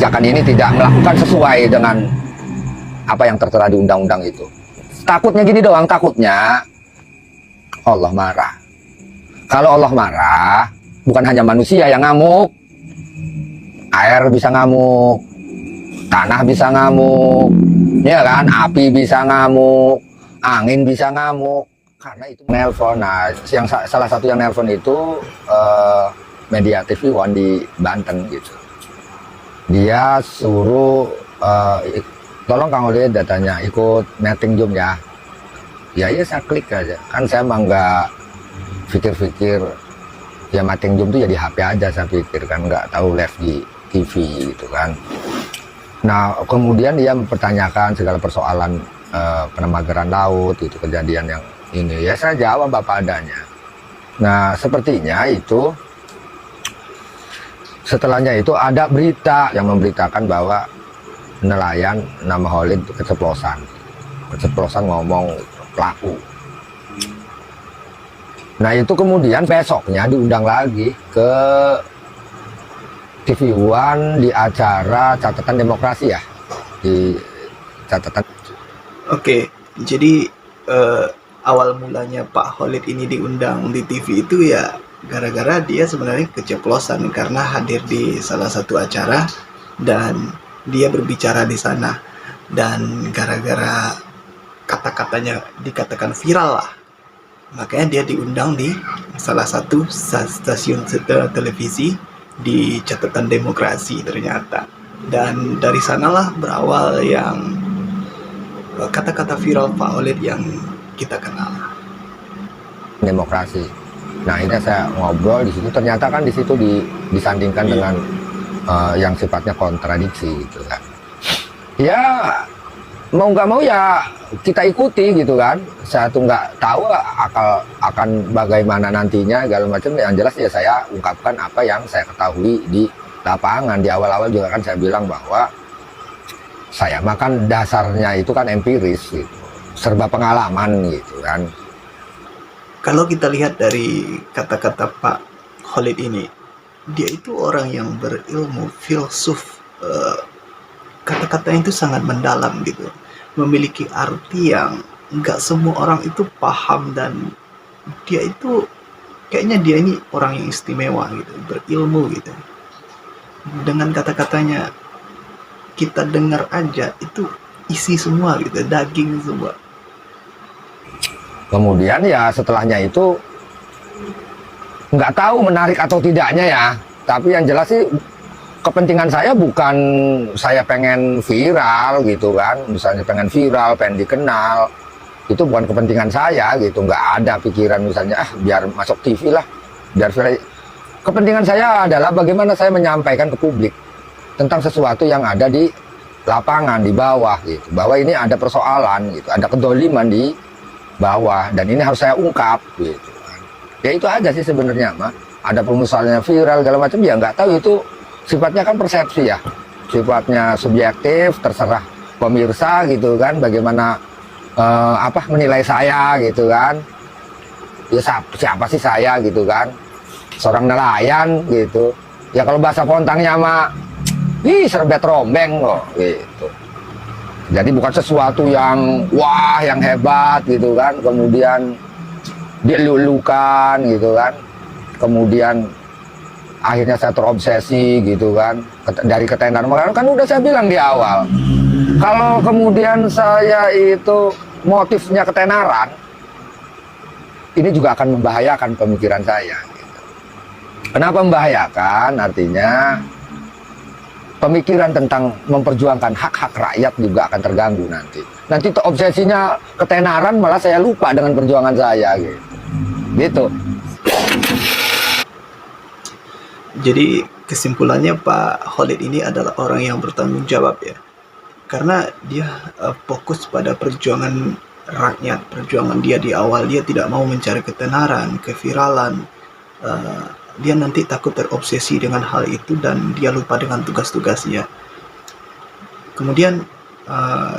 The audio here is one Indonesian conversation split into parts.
kebijakan ini tidak melakukan sesuai dengan apa yang tertera di undang-undang itu. Takutnya gini doang, takutnya Allah marah. Kalau Allah marah, bukan hanya manusia yang ngamuk, air bisa ngamuk, tanah bisa ngamuk, ya kan, api bisa ngamuk, angin bisa ngamuk. Karena itu nelpon. Nah, yang salah satu yang nelpon itu media TV One di Banten gitu. Dia suruh tolong Kang Holid datanya ikut meeting Zoom ya. Ya saya klik aja. Kan saya emang nggak pikir-pikir ya meeting Zoom tuh ya di HP aja, saya pikir kan nggak tahu live di TV gitu kan. Nah kemudian dia mempertanyakan segala persoalan penemageran laut itu, kejadian yang ini ya saya jawab apa adanya. Nah sepertinya itu setelahnya itu ada berita yang memberitakan bahwa nelayan nama Holid keceplosan ngomong pelaku. Nah itu kemudian besoknya diundang lagi ke TV One di acara Catatan Demokrasi ya, di catatan. Oke, jadi awal mulanya Pak Holid ini diundang di TV itu ya gara-gara dia sebenarnya keceplosan karena hadir di salah satu acara dan dia berbicara di sana, dan gara-gara kata-katanya dikatakan viral lah, makanya dia diundang di salah satu stasiun televisi di Catatan Demokrasi ternyata. Dan dari sanalah berawal yang kata-kata viral Pak Holid yang kita kenal. Demokrasi. Nah ini saya ngobrol di situ, ternyata kan di situ disandingkan dengan yang sifatnya kontradiksi gitu kan. Ya mau nggak mau ya kita ikuti gitu kan. Saya tuh nggak tahu akan bagaimana nantinya segala macam. Yang jelas ya saya ungkapkan apa yang saya ketahui di lapangan. Di awal-awal juga kan saya bilang bahwa saya makan dasarnya itu kan empiris gitu, serba pengalaman gitu kan. Kalau kita lihat dari kata-kata Pak Holid ini, dia itu orang yang berilmu, filsuf, kata-katanya itu sangat mendalam gitu, memiliki arti yang nggak semua orang itu paham, dan dia itu kayaknya dia ini orang yang istimewa gitu, berilmu gitu. Dengan kata-katanya kita dengar aja itu isi semua gitu, daging semua. Kemudian ya setelahnya itu nggak tahu menarik atau tidaknya ya, tapi yang jelas sih kepentingan saya bukan saya pengen viral gitu kan, misalnya pengen viral, pengen dikenal, itu bukan kepentingan saya gitu, nggak ada pikiran misalnya biar masuk TV lah, biar viral. Kepentingan saya adalah bagaimana saya menyampaikan ke publik tentang sesuatu yang ada di lapangan, di bawah gitu, bahwa ini ada persoalan gitu, ada kedoliman di bawah, dan ini harus saya ungkap gitu kan. Ya itu aja sih sebenarnya mah. Ada misalnya viral segala macam ya nggak tahu, itu sifatnya kan persepsi ya, sifatnya subjektif, terserah pemirsa gitu kan, bagaimana menilai saya gitu kan. Ya siapa sih saya gitu kan, seorang nelayan gitu ya, kalau bahasa pontangnya mah serbet rombeng loh gitu. Jadi bukan sesuatu yang wah yang hebat gitu kan, kemudian dilulukan gitu kan, kemudian akhirnya saya terobsesi gitu kan dari ketenaran. Kan udah saya bilang di awal, kalau kemudian saya itu motifnya ketenaran, ini juga akan membahayakan pemikiran saya gitu. Kenapa membahayakan? Artinya pemikiran tentang memperjuangkan hak-hak rakyat juga akan terganggu nanti. Nanti obsesinya ketenaran, malah saya lupa dengan perjuangan saya gitu. Jadi kesimpulannya Pak Holid ini adalah orang yang bertanggung jawab ya, karena dia fokus pada perjuangan rakyat, perjuangan dia di awal. Dia tidak mau mencari ketenaran, keviralan. Dia nanti takut terobsesi dengan hal itu dan dia lupa dengan tugas-tugasnya. Kemudian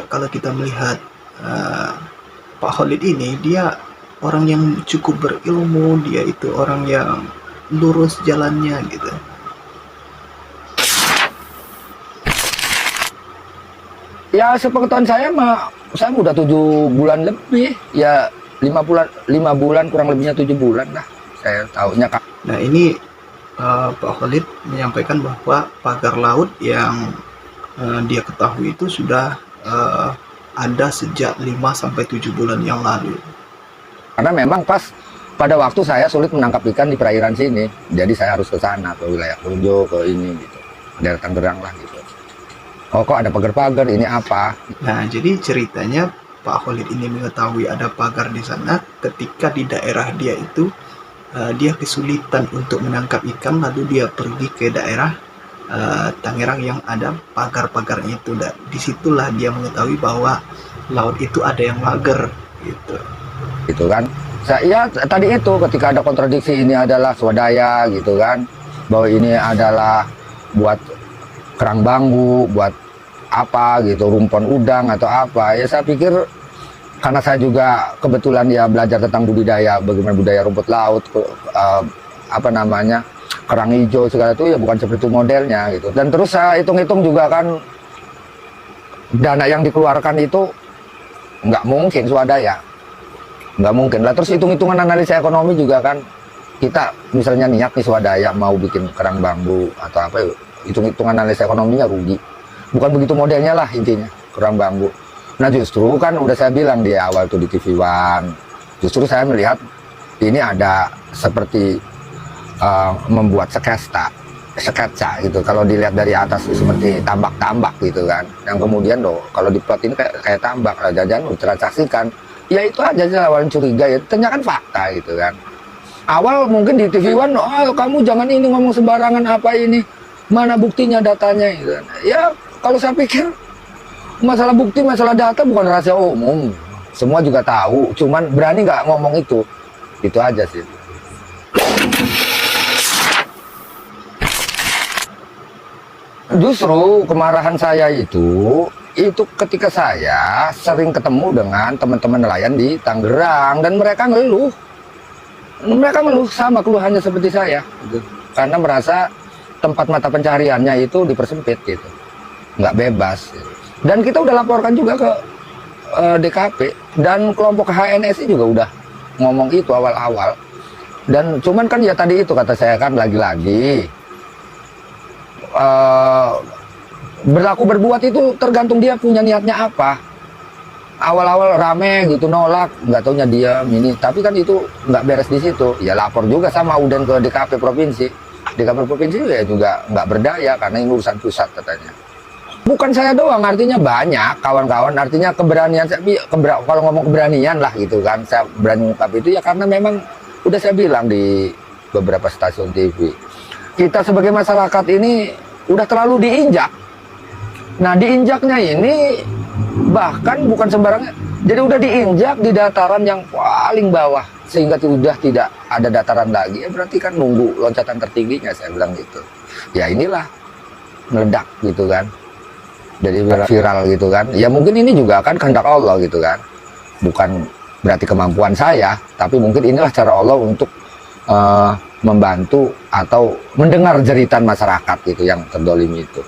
kalau kita melihat Pak Holid ini, dia orang yang cukup berilmu, dia itu orang yang lurus jalannya gitu. Ya sepengetahuan saya mah, saya udah 7 bulan lebih, ya 5 bulan kurang lebihnya 7 bulan lah. Saya tahunya Kak. Nah ini Pak Khalid menyampaikan bahwa pagar laut yang dia ketahui itu sudah ada sejak 5 sampai 7 bulan yang lalu. Karena memang pas pada waktu saya sulit menangkap ikan di perairan sini, jadi saya harus ke sana, ke wilayah Konjo, ke ini gitu, daerah Tangerang lah gitu. Oh kok ada pagar-pagar, ini apa? Nah jadi ceritanya Pak Khalid ini mengetahui ada pagar di sana ketika di daerah dia itu dia kesulitan untuk menangkap ikan, lalu dia pergi ke daerah Tangerang yang ada pagar-pagarnya itu. Dan disitulah dia mengetahui bahwa laut itu ada yang mager gitu. Gitu kan? Ya tadi itu ketika ada kontradiksi, ini adalah swadaya gitu kan, bahwa ini adalah buat kerang bambu, buat apa gitu, rumpon udang atau apa. Ya saya pikir karena saya juga kebetulan ya belajar tentang budidaya, bagaimana budaya rumput laut, apa namanya, kerang hijau segala itu, ya bukan seperti itu modelnya gitu. Dan terus saya hitung-hitung juga kan, dana yang dikeluarkan itu nggak mungkin swadaya, nggak mungkin lah. Terus hitung-hitungan analisa ekonomi juga kan, kita misalnya niat nih swadaya mau bikin kerang bambu atau apa, hitung-hitungan analisa ekonominya rugi. Bukan begitu modelnya lah intinya, kerang bambu. Nah justru kan udah saya bilang di awal tuh di TV One, justru saya melihat ini ada seperti membuat sketsa gitu. Kalau dilihat dari atas seperti tambak-tambak gitu kan, yang kemudian loh kalau diplot ini kayak tambak lah, jajan ditransaksikan. Ya itu aja sih awalnya curiga, ya ternyata kan fakta gitu kan. Awal mungkin di TV One, oh kamu jangan ini ngomong sembarangan, apa ini, mana buktinya, datanya gitu kan. Ya kalau saya pikir masalah bukti, masalah data bukan rahasia umum, semua juga tahu, cuman berani nggak ngomong itu aja sih. Justru kemarahan saya itu ketika saya sering ketemu dengan teman-teman nelayan di Tangerang, dan mereka ngeluh sama keluhannya seperti saya gitu. Karena merasa tempat mata pencariannya itu dipersempit gitu, nggak bebas gitu. Dan kita udah laporkan juga ke DKP, dan kelompok HNSI juga udah ngomong itu awal-awal. Dan cuman kan ya tadi itu kata saya kan, lagi-lagi berlaku berbuat itu tergantung dia punya niatnya apa. Awal-awal rame gitu nolak, nggak taunya diam ini, tapi kan itu nggak beres di situ. Ya lapor juga sama UDEN ke DKP provinsi. DKP provinsi ya juga nggak berdaya karena ini urusan pusat katanya. Bukan saya doang, artinya banyak kawan-kawan, artinya keberanian saya, kalau ngomong keberanian lah gitu kan, saya berani mengungkap itu ya karena memang udah saya bilang di beberapa stasiun TV, kita sebagai masyarakat ini udah terlalu diinjak. Nah diinjaknya ini bahkan bukan sembarangan, jadi udah diinjak di dataran yang paling bawah sehingga sudah tidak ada dataran lagi. Ya berarti kan nunggu loncatan tertingginya, saya bilang gitu. Ya inilah meledak gitu kan, jadi viral gitu kan. Ya mungkin ini juga kan kehendak Allah gitu kan, bukan berarti kemampuan saya, tapi mungkin inilah cara Allah untuk membantu atau mendengar jeritan masyarakat gitu yang terdolimi itu.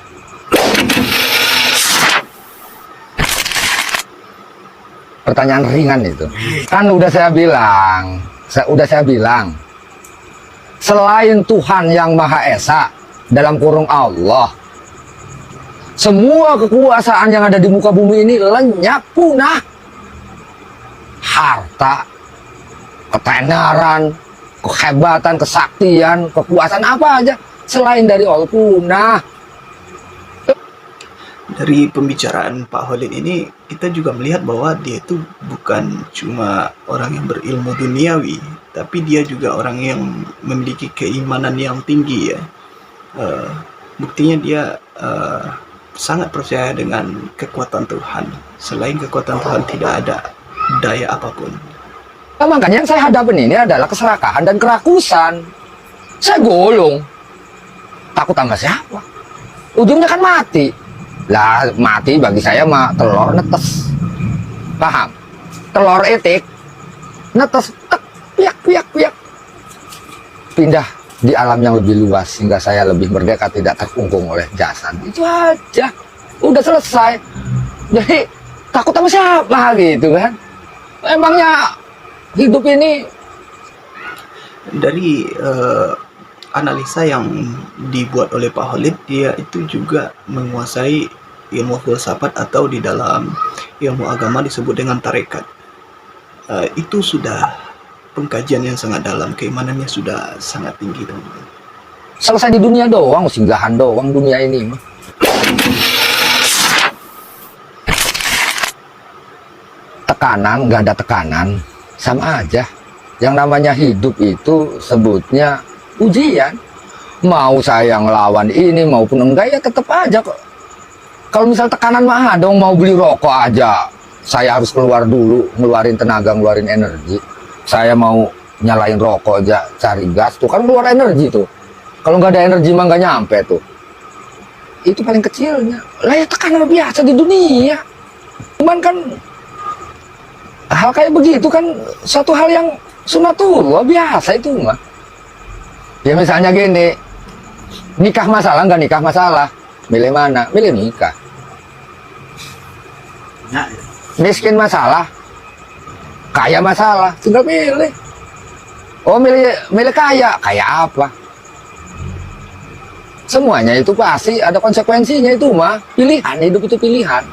Pertanyaan ringan itu. Kan udah saya bilang, selain Tuhan yang Maha Esa, dalam kurung Allah, semua kekuasaan yang ada di muka bumi ini lenyap, punah. Harta, ketenaran, kehebatan, kesaktian, kekuasaan apa aja selain dari Allah punah. Dari pembicaraan Pak Khalid ini, kita juga melihat bahwa dia itu bukan cuma orang yang berilmu duniawi, tapi dia juga orang yang memiliki keimanan yang tinggi ya. Buktinya dia sangat percaya dengan kekuatan Tuhan. Selain kekuatan Tuhan tidak ada daya apapun. Nah, makanya yang saya hadapin ini adalah keserakahan dan kerakusan. Saya golong, takut sama siapa? Ujungnya kan mati. Lah mati bagi saya mah telur netes, paham? Telur etik netes, tek, piak, pindah di alam yang lebih luas sehingga saya lebih merdeka, tidak terkungkung oleh jasad. Itu aja, udah selesai. Jadi takut sama siapa gitu kan? Emangnya hidup ini Dari analisa yang dibuat oleh Pak Khalid, dia itu juga menguasai ilmu filsafat atau di dalam ilmu agama disebut dengan tarekat. Itu sudah pengkajian yang sangat dalam, keimanannya sudah sangat tinggi, teman-teman. selesai di dunia doang, singgahan doang dunia ini mah. Tekanan, nggak ada tekanan, sama aja. Yang namanya hidup itu sebutnya ujian. Mau saya ngelawan ini maupun enggak ya tetap aja kok. Kalau misal tekanan mah dong, mau beli rokok aja saya harus keluar dulu, ngeluarin tenaga, ngeluarin energi. Saya mau nyalain rokok aja, cari gas tuh kan keluar energi tuh. Kalau nggak ada energi mah nggak nyampe tuh. Itu paling kecilnya. Lah ya tekanan biasa di dunia. Cuman kan hal kayak begitu kan suatu hal yang sunatullah biasa itu mah. Ya misalnya gini, nikah masalah nggak nikah masalah, milih mana? Milih nikah. Miskin masalah, kaya masalah, tinggal pilih. Oh milih kaya, kaya apa? Semuanya itu pasti ada konsekuensinya itu mah. Pilihan, hidup itu pilihan.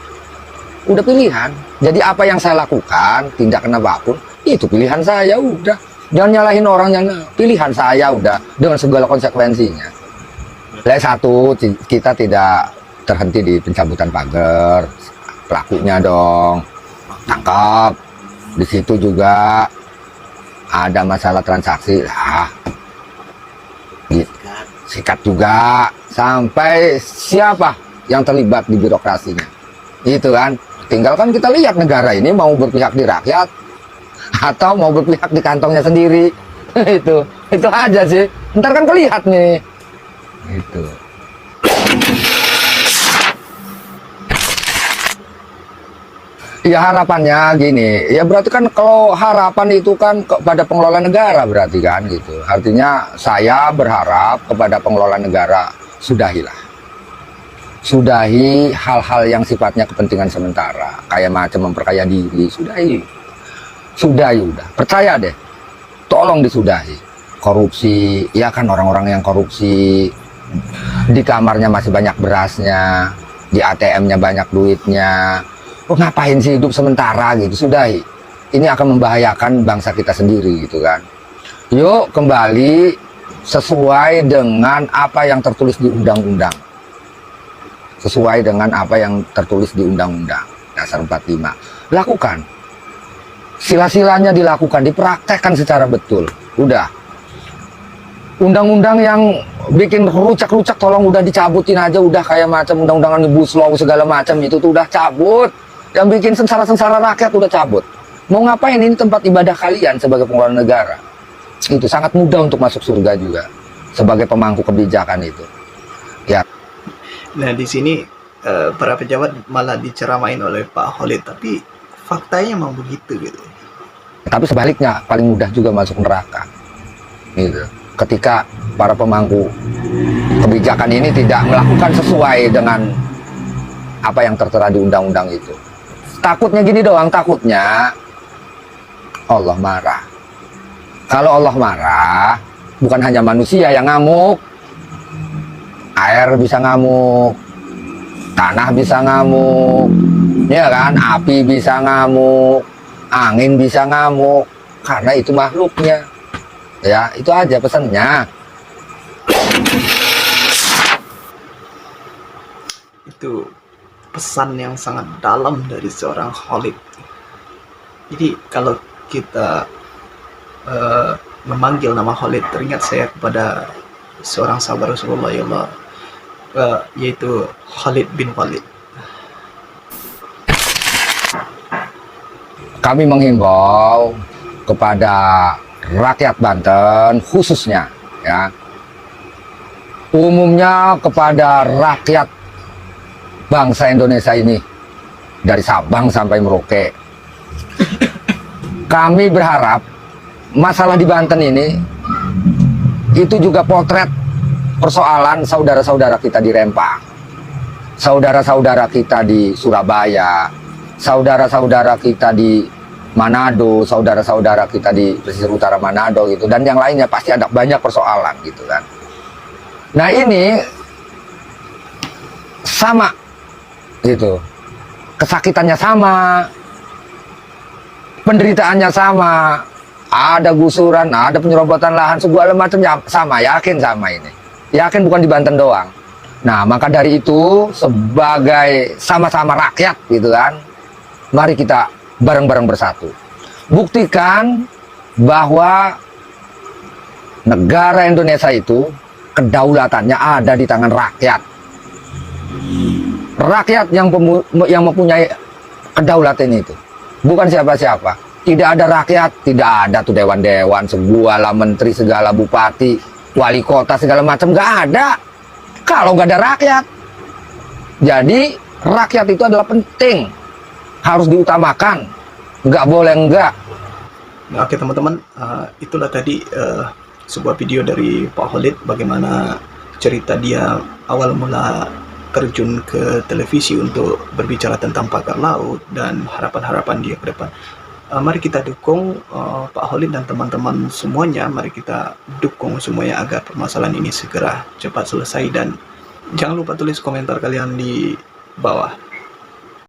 Udah pilihan. Jadi apa yang saya lakukan, tindakan apapun, itu pilihan saya udah. Jangan nyalahin orang yang pilihan saya udah dengan segala konsekuensinya. Lain satu, kita tidak terhenti di pencabutan pagar, pelakunya dong tangkap. Di situ juga ada masalah transaksi lah, sikat juga sampai siapa yang terlibat di birokrasinya itu kan. Tinggal kan kita lihat negara ini mau berpihak di rakyat atau mau berpihak di kantongnya sendiri. itu aja sih, ntar kan kelihat nih itu. Ya harapannya gini, ya berarti kan kalau harapan itu kan kepada pengelola negara berarti kan gitu. Artinya saya berharap kepada pengelola negara, sudahi hal-hal yang sifatnya kepentingan sementara, kayak macam memperkaya diri, sudahi udah, percaya deh, tolong disudahi. Korupsi, ya kan orang-orang yang korupsi di kamarnya masih banyak berasnya, di ATM-nya banyak duitnya. Oh, ngapain sih hidup sementara gitu, sudahi. Ini akan membahayakan bangsa kita sendiri gitu kan. Yuk kembali sesuai dengan apa yang tertulis di undang-undang. Sesuai dengan apa yang tertulis di undang-undang dasar 45. Lakukan. Sila-silanya dilakukan, dipraktekkan secara betul. Udah. Undang-undang yang bikin rucak-rucak tolong udah dicabutin aja, udah kayak macam undang-undang Omnibus Law segala macam itu tuh udah cabut. Yang bikin sengsara-sengsara rakyat udah cabut. Mau ngapain, ini tempat ibadah kalian sebagai pengelola negara. Itu sangat mudah untuk masuk surga juga sebagai pemangku kebijakan itu. Ya. Nah, di sini para pejabat malah diceramain oleh Pak Khalid, tapi faktanya memang begitu gitu. Tapi sebaliknya paling mudah juga masuk neraka. Gitu. Ketika para pemangku kebijakan ini tidak melakukan sesuai dengan apa yang tertera di undang-undang itu. Takutnya gini doang, takutnya Allah marah. Kalau Allah marah, bukan hanya manusia yang ngamuk, air bisa ngamuk, tanah bisa ngamuk, ya kan, api bisa ngamuk, angin bisa ngamuk, karena itu makhluknya. Ya, itu aja pesannya. Itu pesan yang sangat dalam dari seorang Khalid. Jadi kalau kita memanggil nama Khalid, teringat saya kepada seorang sahabat Rasulullah yaitu Khalid bin Walid. Kami menghimbau kepada rakyat Banten khususnya, ya, umumnya kepada rakyat bangsa Indonesia ini dari Sabang sampai Merauke. Kami berharap masalah di Banten ini itu juga potret persoalan saudara-saudara kita di Rempang. saudara-saudara kita di Surabaya, saudara-saudara kita di Manado, saudara-saudara kita di pesisir utara Manado gitu, dan yang lainnya pasti ada banyak persoalan gitu kan. Nah ini sama gitu, kesakitannya sama, penderitaannya sama, ada gusuran, ada penyerobotan lahan, segala macamnya sama, yakin sama ini, yakin bukan di Banten doang. Nah maka dari itu sebagai sama-sama rakyat gitu kan, mari kita bareng-bareng bersatu. Buktikan bahwa negara Indonesia itu kedaulatannya ada di tangan rakyat. Rakyat yang mempunyai kedaulatan itu. Bukan siapa-siapa. Tidak ada rakyat, tidak ada tuh dewan-dewan, segala menteri, segala bupati, wali kota, segala macam. Nggak ada. Kalau nggak ada rakyat. Jadi rakyat itu adalah penting. Harus diutamakan, nggak boleh enggak. Nah, oke teman-teman, itulah tadi sebuah video dari Pak Khalid bagaimana cerita dia awal mula terjun ke televisi untuk berbicara tentang pagar laut dan harapan-harapan dia ke depan. Mari kita dukung Pak Khalid dan teman-teman semuanya, mari kita dukung semuanya agar permasalahan ini segera cepat selesai, dan jangan lupa tulis komentar kalian di bawah.